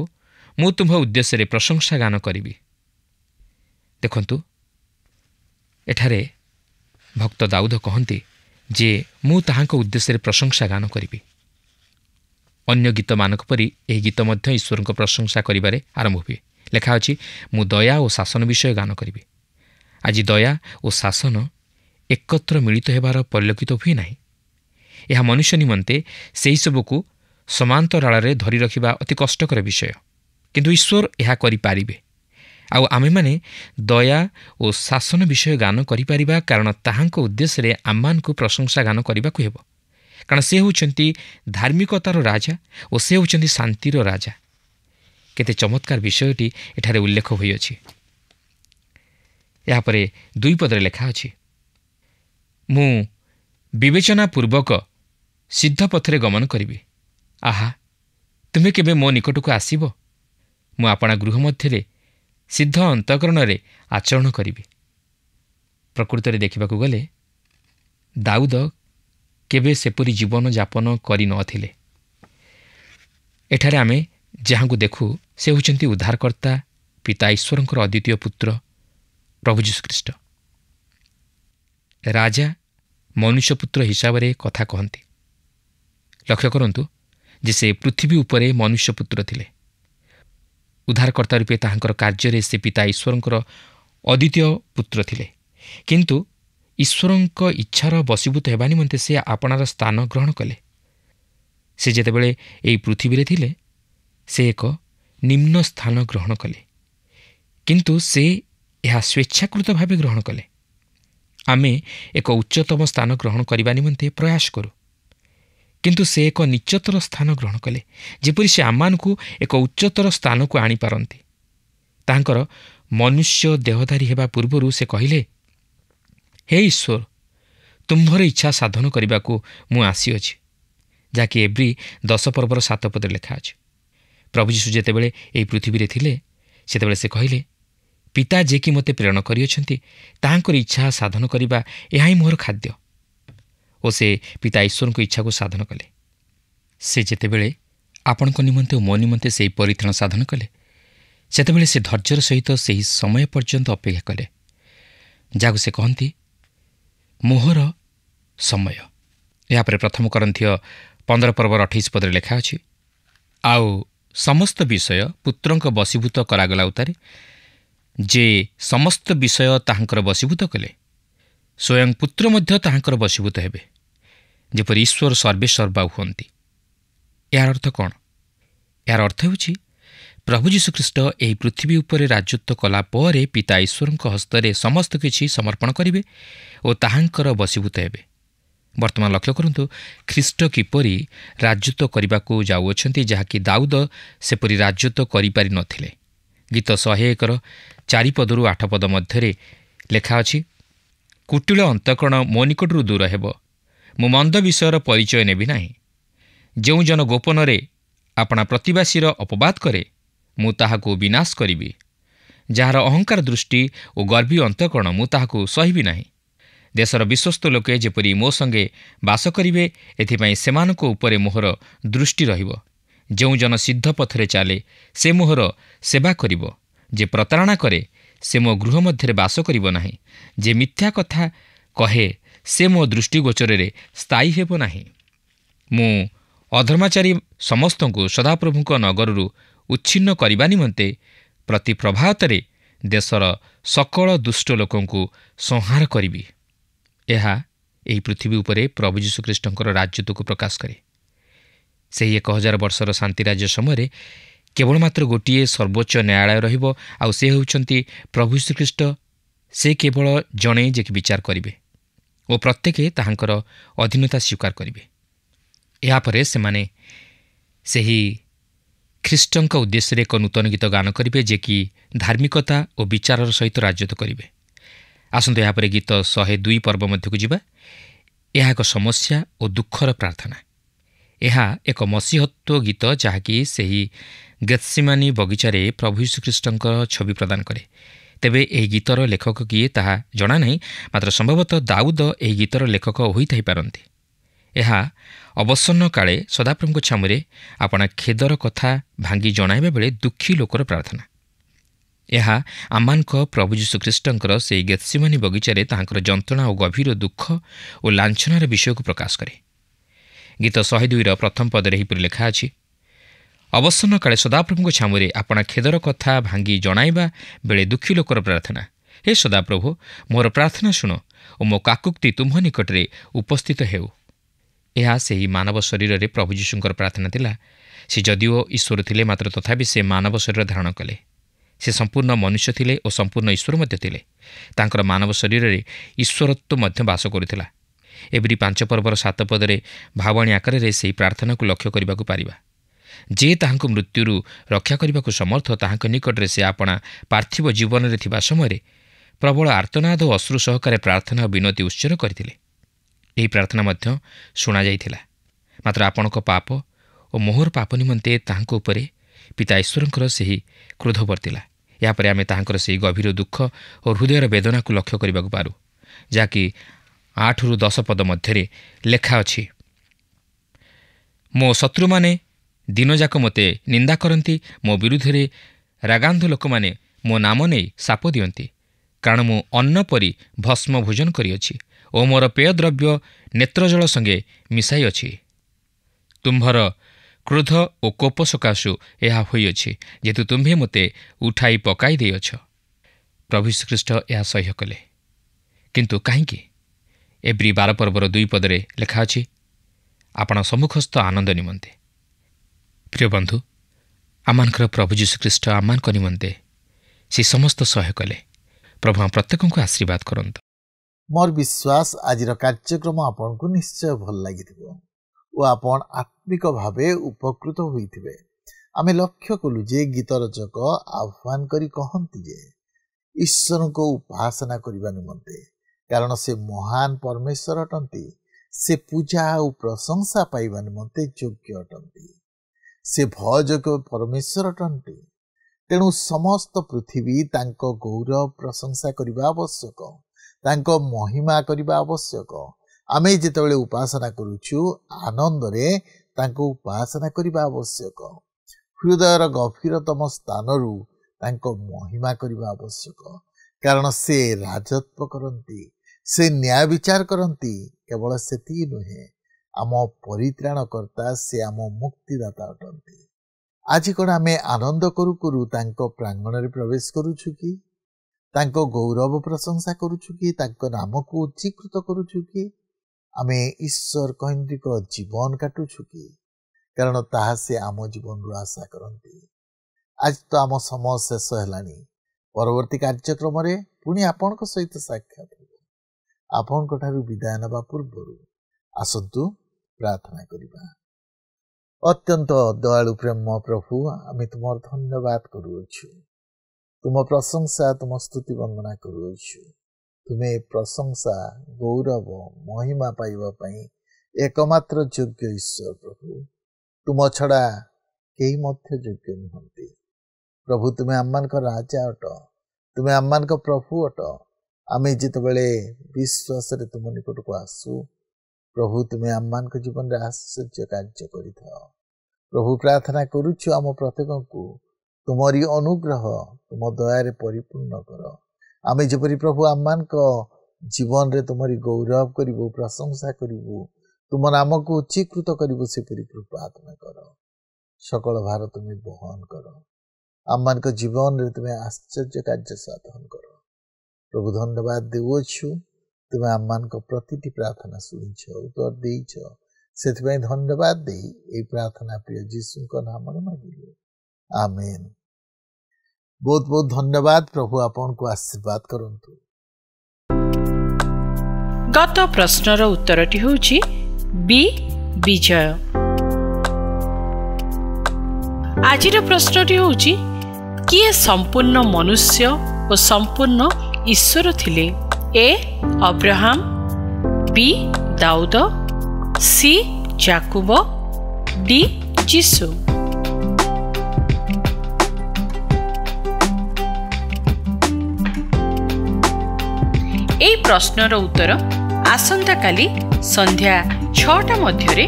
ମୁଁ ତୁମ୍ଭ ଉଦ୍ଦେଶ୍ୟରେ ପ୍ରଶଂସା ଗାନ କରିବି। ଦେଖନ୍ତୁ, ଏଠାରେ ଭକ୍ତ ଦାଉଦ କହନ୍ତି ଯେ ମୁଁ ତାହାଙ୍କ ଉଦ୍ଦେଶ୍ୟରେ ପ୍ରଶଂସା ଗାନ କରିବି। ଅନ୍ୟ ଗୀତମାନଙ୍କ ପରି ଏହି ଗୀତ ମଧ୍ୟ ଈଶ୍ୱରଙ୍କ ପ୍ରଶଂସା କରିବାରେ ଆରମ୍ଭ ହୁଏ। ଲେଖା ଅଛି, ମୁଁ ଦୟା ଓ ଶାସନ ବିଷୟ ଗାନ କରିବି। ଆଜି ଦୟା ଓ ଶାସନ ଏକତ୍ର ମିଳିତ ହେବାର ପରିଲକ୍ଷିତ ହୁଏ ନାହିଁ। ଏହା ମନୁଷ୍ୟ ନିମନ୍ତେ ସେହିସବୁକୁ ସମାନ୍ତରାଳରେ ଧରି ରଖିବା ଅତି କଷ୍ଟକର ବିଷୟ, କିନ୍ତୁ ଈଶ୍ୱର ଏହା କରିପାରିବେ। ଆଉ ଆମେମାନେ ଦୟା ଓ ଶାସନ ବିଷୟ ଗାନ କରିପାରିବା, କାରଣ ତାହାଙ୍କ ଉଦ୍ଦେଶ୍ୟରେ ଆମମାନଙ୍କୁ ପ୍ରଶଂସା ଗାନ କରିବାକୁ ହେବ। କାରଣ ସେ ହେଉଛନ୍ତି ଧାର୍ମିକତାର ରାଜା ଓ ସେ ହେଉଛନ୍ତି ଶାନ୍ତିର ରାଜା। କେତେ ଚମତ୍କାର ବିଷୟଟି ଏଠାରେ ଉଲ୍ଲେଖ ହୋଇଅଛି। ଏହାପରେ 2 ପଦରେ ଲେଖା ଅଛି, ମୁଁ ବିବେଚନାପୂର୍ବକ ସିଦ୍ଧ ପଥରେ ଗମନ କରିବି। ଆହା, ତୁମେ କେବେ ମୋ ନିକଟକୁ ଆସିବ? ମୁଁ ଆପଣା ଗୃହ ମଧ୍ୟରେ ସିଦ୍ଧ ଅନ୍ତଃକରଣରେ ଆଚରଣ କରିବି। ପ୍ରକୃତରେ ଦେଖିବାକୁ ଗଲେ ଦାଉଦ କେବେ ସେପରି ଜୀବନଯାପନ କରିନଥିଲେ। ଏଠାରେ ଆମେ ଯାହାଙ୍କୁ ଦେଖୁ ସେ ହେଉଛନ୍ତି ଉଦ୍ଧାରକର୍ତ୍ତା ପିତା ଈଶ୍ୱରଙ୍କର ଅଦ୍ୱିତୀୟ ପୁତ୍ର ପ୍ରଭୁ ଯୀଶୁଖ୍ରୀଷ୍ଟ। ରାଜା ମନୁଷ୍ୟ ପୁତ୍ର ହିସାବରେ କଥା କହନ୍ତି। ଲକ୍ଷ୍ୟ କରନ୍ତୁ ଯେ ସେ ପୃଥିବୀ ଉପରେ ମନୁଷ୍ୟ ପୁତ୍ର ଥିଲେ। ଉଦ୍ଧାରକର୍ତ୍ତା ରୂପେ ତାହାଙ୍କର କାର୍ଯ୍ୟରେ ସେ ପିତା ଈଶ୍ୱରଙ୍କର ଅଦ୍ୱିତୀୟ ପୁତ୍ର ଥିଲେ। କିନ୍ତୁ ଈଶ୍ୱରଙ୍କ ଇଚ୍ଛାର ବଶୀଭୂତ ହେବା ନିମନ୍ତେ ସେ ଆପଣାର ସ୍ଥାନ ଗ୍ରହଣ କଲେ। ସେ ଯେତେବେଳେ ଏହି ପୃଥିବୀରେ ଥିଲେ ସେ ଏକ ନିମ୍ନ ସ୍ଥାନ ଗ୍ରହଣ କଲେ, କିନ୍ତୁ ସେ ଏହା ସ୍ୱେଚ୍ଛାକୃତ ଭାବେ ଗ୍ରହଣ କଲେ। ଆମେ ଏକ ଉଚ୍ଚତମ ସ୍ଥାନ ଗ୍ରହଣ କରିବା ନିମନ୍ତେ ପ୍ରୟାସ କରୁ, କିନ୍ତୁ ସେ ଏକ ନିଚତର ସ୍ଥାନ ଗ୍ରହଣ କଲେ, ଯେପରି ସେ ଆମମାନଙ୍କୁ ଏକ ଉଚ୍ଚତର ସ୍ଥାନକୁ ଆଣିପାରନ୍ତି। ତାଙ୍କର ମନୁଷ୍ୟ ଦେହଧାରୀ ହେବା ପୂର୍ବରୁ ସେ କହିଲେ, ହେ ଈଶ୍ୱର, ତୁମ୍ଭର ଇଚ୍ଛା ସାଧନ କରିବାକୁ ମୁଁ ଆସିଅଛି, ଯାହାକି ଏବ୍ରୀ 10 ପର୍ବର 7 ପଦରେ ଲେଖା ଅଛି। ପ୍ରଭୁ ଯୀଶୁ ଯେତେବେଳେ ଏହି ପୃଥିବୀରେ ଥିଲେ ସେତେବେଳେ ସେ କହିଲେ, ପିତା ଯିଏକି ମୋତେ ପ୍ରେରଣ କରିଅଛନ୍ତି ତାହାଙ୍କର ଇଚ୍ଛା ସାଧନ କରିବା ଏହା ହିଁ ମୋର ଖାଦ୍ୟ। ଓ ସେ ପିତା ଈଶ୍ୱରଙ୍କ ଇଚ୍ଛାକୁ ସାଧନ କଲେ। ସେ ଯେତେବେଳେ ଆପଣଙ୍କ ନିମନ୍ତେ ଓ ମୋ ନିମନ୍ତେ ସେହି ପରିତ୍ରାଣ ସାଧନ କଲେ, ସେତେବେଳେ ସେ ଧୈର୍ଯ୍ୟର ସହିତ ସେହି ସମୟ ପର୍ଯ୍ୟନ୍ତ ଅପେକ୍ଷା କଲେ, ଯାହାକୁ ସେ କହନ୍ତି ମୋହର ସମୟ। ଏହାପରେ ପ୍ରଥମ କରନ୍ଥୀୟ 15 ପର୍ବର 28 ପଦରେ ଲେଖା ଅଛି, ଆଉ ସମସ୍ତ ବିଷୟ ପୁତ୍ରଙ୍କ ବଶୀଭୂତ କରାଗଲା ଉତ୍ତାରେ, ଯେ ସମସ୍ତ ବିଷୟ ତାହାଙ୍କର ବଶୀଭୂତ କଲେ, ସ୍ୱୟଂ ପୁତ୍ର ମଧ୍ୟ ତାହାଙ୍କର ବଶୀଭୂତ ହେବେ, ଯେପରି ଈଶ୍ୱର ସର୍ବେସର୍ବା ହୁଅନ୍ତି। ଏହାର ଅର୍ଥ କ'ଣ? ଏହାର ଅର୍ଥ ହେଉଛି ପ୍ରଭୁ ଯୀଶୁଖ୍ରୀଷ୍ଟ ଏହି ପୃଥିବୀ ଉପରେ ରାଜତ୍ୱ କଲା ପରେ ପିତା ଈଶ୍ୱରଙ୍କ ହସ୍ତରେ ସମସ୍ତ କିଛି ସମର୍ପଣ କରିବେ ଓ ତାହାଙ୍କର ବଶୀଭୂତ ହେବେ। ବର୍ତ୍ତମାନ ଲକ୍ଷ୍ୟ କରନ୍ତୁ, ଖ୍ରୀଷ୍ଟ କିପରି ରାଜତ୍ୱ କରିବାକୁ ଯାଉଅଛନ୍ତି, ଯାହାକି ଦାଉଦ ସେପରି ରାଜତ୍ୱ କରିପାରି ନଥିଲେ। ଗୀତ 101ର 4 ପଦରୁ 8 ପଦ ମଧ୍ୟରେ ଲେଖା ଅଛି, କୁଟିଳ ଅନ୍ତଃକରଣ ମୋ ନିକଟରୁ ଦୂର ହେବ, ମୁଁ ମନ୍ଦ ବିଷୟର ପରିଚୟ ନେବି ନାହିଁ। ଯେଉଁ ଜନ ଗୋପନରେ ଆପଣା ପ୍ରତିବାସୀର ଅପବାଦ କରେ, ମୁଁ ତାହାକୁ ବିନାଶ କରିବି। ଯାହାର ଅହଙ୍କାର ଦୃଷ୍ଟି ଓ ଗର୍ବୀ ଅନ୍ତଃକରଣ, ମୁଁ ତାହାକୁ ସହିବି ନାହିଁ। ଦେଶର ବିଶ୍ୱସ୍ତ ଲୋକେ ଯେପରି ମୋ ସଙ୍ଗେ ବାସ କରିବେ, ଏଥିପାଇଁ ସେମାନଙ୍କ ଉପରେ ମୋହର ଦୃଷ୍ଟି ରହିବ। ଯେଉଁ ଜନ ସିଦ୍ଧ ପଥରେ ଚାଲେ, ସେ ମୋହର ସେବା କରିବ। ଯେ ପ୍ରତାରଣା କରେ, ସେ ମୋ ଗୃହ ମଧ୍ୟରେ ବାସ କରିବ ନାହିଁ। ଯେ ମିଥ୍ୟା କଥା କହେ, ସେ ମୋ ଦୃଷ୍ଟିଗୋଚରରେ ସ୍ଥାୟୀ ହେବ ନାହିଁ। ମୁଁ ଅଧର୍ମାଚାରୀ ସମସ୍ତଙ୍କୁ ସଦାପ୍ରଭୁଙ୍କ ନଗରରୁ ଉଚ୍ଛିନ୍ନ କରିବା ନିମନ୍ତେ ପ୍ରତି ପ୍ରଭାତରେ ଦେଶର ସକଳ ଦୁଷ୍ଟ ଲୋକଙ୍କୁ ସଂହାର କରିବି। ଏହା ଏହି ପୃଥିବୀ ଉପରେ ପ୍ରଭୁ ଯୀଶୁଖ୍ରୀଷ୍ଟଙ୍କର ରାଜତ୍ୱକୁ ପ୍ରକାଶ କରେ। ସେହି 1000 ବର୍ଷର ଶାନ୍ତି ରାଜ୍ୟ ସମୟରେ କେବଳ ମାତ୍ର ଗୋଟିଏ ସର୍ବୋଚ୍ଚ ନ୍ୟାୟାଳୟ ରହିବ, ଆଉ ସେ ହେଉଛନ୍ତି ପ୍ରଭୁ ଯୀଶୁଖ୍ରୀଷ୍ଟ। ସେ କେବଳ ଜଣେ ଯେ କି ବିଚାର କରିବେ ଓ ପ୍ରତ୍ୟେକେ ତାହାଙ୍କର ଅଧୀନତା ସ୍ୱୀକାର କରିବେ। ଏହାପରେ ସେମାନେ ସେହି ଖ୍ରୀଷ୍ଟଙ୍କ ଉଦ୍ଦେଶ୍ୟରେ ଏକ ନୂତନ ଗୀତ ଗାନ କରିବେ, ଯେ କି ଧାର୍ମିକତା ଓ ବିଚାରର ସହିତ ରାଜତ୍ୱ କରିବେ। ଆସନ୍ତୁ ଏହାପରେ ଗୀତ 102 ପର୍ବ ମଧ୍ୟକୁ ଯିବା। ଏହା ଏକ ସମସ୍ୟା ଓ ଦୁଃଖର ପ୍ରାର୍ଥନା। ଏହା ଏକ ମସିହତ୍ୱ ଗୀତ, ଯାହାକି ସେହି ଗେତ୍ସିମାନି ବଗିଚାରେ ପ୍ରଭୁ ଯୀଶୁଖ୍ରୀଷ୍ଟଙ୍କ ଛବି ପ୍ରଦାନ କରେ। ତେବେ ଏହି ଗୀତର ଲେଖକ କିଏ ତାହା ଜଣାନାହିଁ, ମାତ୍ର ସମ୍ଭବତଃ ଦାଉଦ ଏହି ଗୀତର ଲେଖକ ହୋଇଥାଇପାରନ୍ତି। ଏହା ଅବସନ୍ନ କାଳେ ସଦାପ୍ରଭୁଙ୍କ ଛାମୁରେ ଆପଣା ଖେଦର କଥା ଭାଙ୍ଗି ଜଣାଇବା ବେଳେ ଦୁଃଖୀ ଲୋକର ପ୍ରାର୍ଥନା। ଏହା ଆମମାନଙ୍କ ପ୍ରଭୁ ଯୀଶୁଖ୍ରୀଷ୍ଟଙ୍କର ସେହି ଗେତ୍ସିମାନି ବଗିଚାରେ ତାହାଙ୍କର ଯନ୍ତ୍ରଣା ଓ ଗଭୀର ଦୁଃଖ ଓ ଲାଞ୍ଛନାର ବିଷୟକୁ ପ୍ରକାଶ କରେ। ଗୀତ 102ର ପ୍ରଥମ ପଦରେ ଏହିପରି ଲେଖା ଅଛି, ଅବସନ୍ନ କାଳେ ସଦାପ୍ରଭୁଙ୍କ ଛାମୁରେ ଆପଣା ଖେଦର କଥା ଭାଙ୍ଗି ଜଣାଇବା ବେଳେ ଦୁଃଖୀ ଲୋକର ପ୍ରାର୍ଥନା। ହେ ସଦାପ୍ରଭୁ, ମୋର ପ୍ରାର୍ଥନା ଶୁଣ ଓ ମୋ କାକୁକ୍ତି ତୁମ୍ଭ ନିକଟରେ ଉପସ୍ଥିତ ହେଉ। ଏହା ସେହି ମାନବ ଶରୀରରେ ପ୍ରଭୁ ଯୀଶୁଙ୍କର ପ୍ରାର୍ଥନା ଥିଲା। ସେ ଯଦିଓ ଈଶ୍ୱର ଥିଲେ, ମାତ୍ର ତଥାପି ସେ ମାନବ ଶରୀର ଧାରଣ କଲେ। ସେ ସମ୍ପୂର୍ଣ୍ଣ ମନୁଷ୍ୟ ଥିଲେ ଓ ସମ୍ପୂର୍ଣ୍ଣ ଈଶ୍ୱର ମଧ୍ୟ ଥିଲେ। ତାଙ୍କର ମାନବ ଶରୀରରେ ଈଶ୍ୱରତ୍ୱ ମଧ୍ୟ ବାସ କରୁଥିଲା। ଏଭଳି 5 ପର୍ବର 7 ପଦରେ ଭାବାଣୀ ଆକାରରେ ସେହି ପ୍ରାର୍ଥନାକୁ ଲକ୍ଷ୍ୟ କରିବାକୁ ପାରିବା। ଯେ ତାହାଙ୍କୁ ମୃତ୍ୟୁରୁ ରକ୍ଷା କରିବାକୁ ସମର୍ଥ, ତାହାଙ୍କ ନିକଟରେ ସେ ଆପଣା ପାର୍ଥିବ ଜୀବନରେ ଥିବା ସମୟରେ ପ୍ରବଳ ଆର୍ତ୍ତନାଦ ଓ ଅଶ୍ରୁ ସହକାରେ ପ୍ରାର୍ଥନା ଓ ବିନତି ଉତ୍ସର୍ଗ କରିଥିଲେ। ଏହି ପ୍ରାର୍ଥନା ମଧ୍ୟ ଶୁଣାଯାଇଥିଲା। ମାତ୍ର ଆପଣଙ୍କ ପାପ ଓ ମୋହର ପାପ ନିମନ୍ତେ ତାହାଙ୍କ ଉପରେ ପିତା ଈଶ୍ୱରଙ୍କର ସେହି କ୍ରୋଧ ବର୍ତ୍ତିଲା। ଏହାପରେ ଆମେ ତାହାଙ୍କର ସେହି ଗଭୀର ଦୁଃଖ ଓ ହୃଦୟର ବେଦନାକୁ ଲକ୍ଷ୍ୟ କରିବାକୁ ପାରୁ, ଯାହାକି 8ରୁ 10 ପଦ ମଧ୍ୟରେ ଲେଖା ଅଛି, ମୋ ଶତ୍ରୁମାନେ ଦିନଯାକ ମୋତେ ନିନ୍ଦା କରନ୍ତି, ମୋ ବିରୁଦ୍ଧରେ ରାଗାନ୍ଧ ଲୋକମାନେ ମୋ ନାମ ନେଇ ଶାପ ଦିଅନ୍ତି। କାରଣ ମୁଁ ଅନ୍ନ ପରି ଭସ୍ମ ଭୋଜନ କରିଅଛି ଓ ମୋର ପେୟ ଦ୍ରବ୍ୟ ନେତ୍ରଜଳ ସଙ୍ଗେ ମିଶାଇ ଅଛି। ତୁମ୍ଭର କ୍ରୋଧ ଓ କୋପ ସକାଶୁ ଏହା ହୋଇଅଛି, ଯେହେତୁ ତୁମ୍ଭେ ମୋତେ ଉଠାଇ ପକାଇ ଦେଇଅଛ। ପ୍ରଭୁ ଶ୍ରୀଖ୍ରୀଷ୍ଟ ଏହା ସହ୍ୟ କଲେ, କିନ୍ତୁ କାହିଁକି? ଏବ୍ରୀ 12 ପର୍ବର 2 ପଦରେ ଲେଖା ଅଛି, ଆପଣ ସମ୍ମୁଖସ୍ଥ ଆନନ୍ଦ ନିମନ୍ତେ। ପ୍ରିୟ ବନ୍ଧୁ, ଆମମାନଙ୍କର ପ୍ରଭୁ ଯୀଶୁଖ୍ରୀଷ୍ଟ ଆମମାନଙ୍କ ନିମନ୍ତେ ସେ ସମସ୍ତ ସହ୍ୟ କଲେ। ପ୍ରଭୁ ଆମ ପ୍ରତ୍ୟେକଙ୍କୁ ଆଶୀର୍ବାଦ କରନ୍ତୁ। ମୋର ବିଶ୍ୱାସ ଆଜିର କାର୍ଯ୍ୟକ୍ରମ ଆପଣଙ୍କୁ ନିଶ୍ଚୟ ଭଲ ଲାଗିଥିବ ଓ ଆପଣ ଆତ୍ମିକ ଭାବେ ଉପକୃତ ହୋଇଥିବେ। ଆମେ ଲକ୍ଷ୍ୟ କଲୁ ଯେ ଗୀତ ରଚକ ଆହ୍ୱାନ କରି କହନ୍ତି ଯେ ଈଶ୍ୱରଙ୍କ ଉପାସନା କରିବା ନିମନ୍ତେ, କାରଣ ସେ ମହାନ ପରମେଶ୍ୱର ଅଟନ୍ତି। ସେ ପୂଜା ଓ ପ୍ରଶଂସା ପାଇବା ନିମନ୍ତେ ଯୋଗ୍ୟ ଅଟନ୍ତି। ସେ ଭୟଯୋଗ୍ୟ ପରମେଶ୍ୱର ଅଟନ୍ତି। ତେଣୁ ସମସ୍ତ ପୃଥିବୀ ତାଙ୍କ ଗୌରବ ପ୍ରଶଂସା କରିବା ଆବଶ୍ୟକ, ତାଙ୍କ ମହିମା କରିବା ଆବଶ୍ୟକ। आमे जेतेबेले उपासना करूछु आनंदरे तांको उपासना करिबा आवश्यक। हृदयर गभीरतम स्थानरू तांको महिमा करिबा आवश्यक, कारण से राजत्व करती, से न्याय विचार करती। केवल सेति नुहे, आम परित्राणकर्ता से आम मुक्तिदाता अटंती। आज कौन आमे आनंद करू करू तांको प्रांगण रे प्रवेश करूछु कि, तांको गौरव प्रशंसा करूछु कि, तांको नाम को उच्चीकृत करूछु कि, आमे ईश्वर कैंद्रिक जीवन काटुछु कि, कारण ताहा से आम जीवन रु आशा करती। आज तो आम समय शेष हेलानी। परवर्ती कार्यक्रम रे पुणी आपनक सहित साक्षात हो। आपनक ठारू विदाय नबा पूर्व आसंतु प्रार्थना करिबा। अत्यंत दयालु प्रेम प्रभु, आमे तुमर धन्यवाद करूछु, तुम प्रशंसा तुम स्तुति वंदना करूछु। तुम्हें प्रशंसा गौरव महिमा पाइबा पई एकमात्र योग्य ईश्वर प्रभु, तुम छड़ा केही मध्य योग्य नुहंती। प्रभु तुम्हें आम्मान का राजा अट, तुम्हें आम्मान का प्रभु अट। आमे जितेबेले विश्वास रे तुम निकट को आसु प्रभु, तुम्हें आम्मान का जीवन रे आश्चर्य कार्य करिथाओ। प्रभु प्रार्थना करूछु आम प्रत्येक को तुमरी अनुग्रह तुम दया रे परिपूर्ण कर। आमे जेपरि प्रभु आम्मान का जीवन रे तुमरी गौरव करिवो, प्रशंसा करिवो, तुम नाम को उच्चीकृत करिवो, सेपरि कृपा तुम कर। सकल भार तुम्हें बहन कर। आम्मान का जीवन रे तुम्हें आश्चर्य कार्य साधन कर। प्रभु धन्यवाद देउछु, तुम्हें आम्मान को प्रतिटी प्रार्थना सुनिछ, उत्तर देइछ, सेथिबाई धन्यवाद देई ए प्रार्थना प्रिय जीसु को नाम रे मागिलु, आमेन। बहुत बहुत धन्यवाद। प्रभु आपन को आशीर्वाद करंतु। गत प्रश्नर उत्तरटी होउछि बी विजय। आजिर प्रश्नटी होउछि किए संपूर्ण मनुष्य और संपूर्ण ईश्वर थिले? ए अब्राहम, बी दाऊद, सी याकूब, डी यीशु। এই প্রশ্নর উত্তর আসন্তাকালি সন্ধ্যা 6টা মধ্যে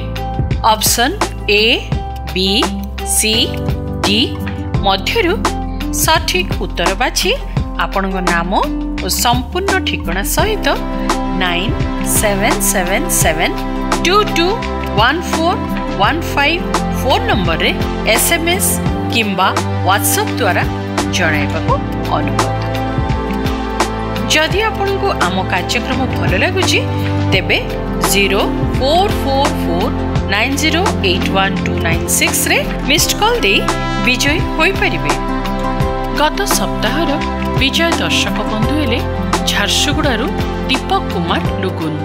option A, B, C, D মধ্যরু সঠিক উত্তর বাছি আপনার নাম ও সম্পূর্ণ ঠিকনা সহিত 9777221415 ফোন নম্বরে SMS কিংবা WhatsApp দ্বারা জଣାইବାକୁ অনুরোধ। जदि आपको आम कार्यक्रम भल लगुच तेबे 044490812996 रे मिस्ड कॉल दे विजय होई परिबे। गत सप्ताहर विजय दर्शक बंधु हेले झारसुगुड़ारू दीपक कुमार लुगुन।